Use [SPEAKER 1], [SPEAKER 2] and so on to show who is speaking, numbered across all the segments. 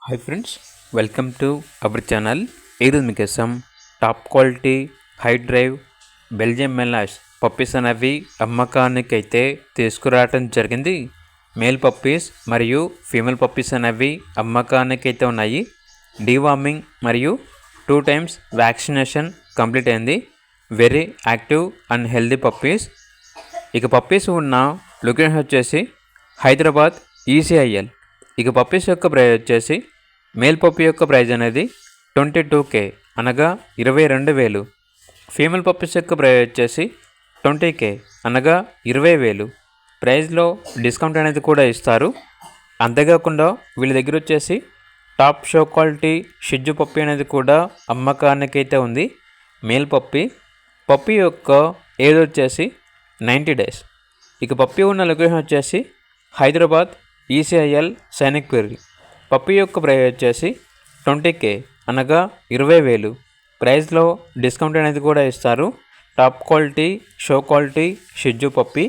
[SPEAKER 1] Hi friends, welcome to our channel. ఈరోజు మీకోసం top quality high drive Belgium మెలాష్ puppies అనేవి అమ్మకానికి అయితే తీసుకురావడం జరిగింది. మేల్ పప్పీస్ మరియు ఫీమేల్ పప్పీస్ అనేవి అమ్మకానికి అయితే ఉన్నాయి. డీవార్మింగ్ మరియు 2 times వ్యాక్సినేషన్ కంప్లీట్ అయింది. Very active and healthy puppies. ఇక పప్పీస్ ఉన్న లొకేషన్ వచ్చేసి హైదరాబాద్ ఈసీఐఎల్. ఇక పప్పీస్ యొక్క ప్రైస్ వచ్చేసి మేల్ పప్పీ యొక్క ప్రైజ్ అనేది 22K అనగా 22,000. ఫీమేల్ పప్పీస్ యొక్క ప్రైజ్ వచ్చేసి 20K అనగా 20,000. ప్రైజ్లో డిస్కౌంట్ అనేది కూడా ఇస్తారు. అంతేకాకుండా వీళ్ళ దగ్గర వచ్చేసి టాప్ షో క్వాలిటీ షిజ్జు పప్పీ అనేది కూడా అమ్మకానికి అయితే ఉంది. మేల్ పప్పీ యొక్క ఏజ్ వచ్చేసి 90 days. ఇక పప్పీ ఉన్న లొకేషన్ వచ్చేసి హైదరాబాద్ ఈసీఐఎల్ సైనిక్పురి. పప్పీ యొక్క ప్రైస్ వచ్చేసి 20K అనగా 20,000. ప్రైస్లో డిస్కౌంట్ అనేది కూడా ఇస్తారు. టాప్ క్వాలిటీ షో క్వాలిటీ షిజ్జు పప్పీ.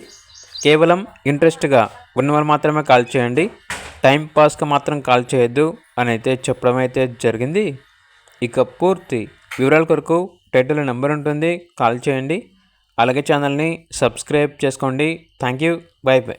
[SPEAKER 1] కేవలం ఇంట్రెస్ట్గా ఉన్నవారు మాత్రమే కాల్ చేయండి, టైం పాస్గా మాత్రం కాల్ చేయొద్దు అని అయితే చెప్పడం అయితే జరిగింది. ఇక పూర్తి వివరాల కొరకు టైటిల్ నెంబర్ ఉంటుంది, కాల్ చేయండి. అలాగే ఛానల్ని సబ్స్క్రైబ్ చేసుకోండి. Thank you, by by.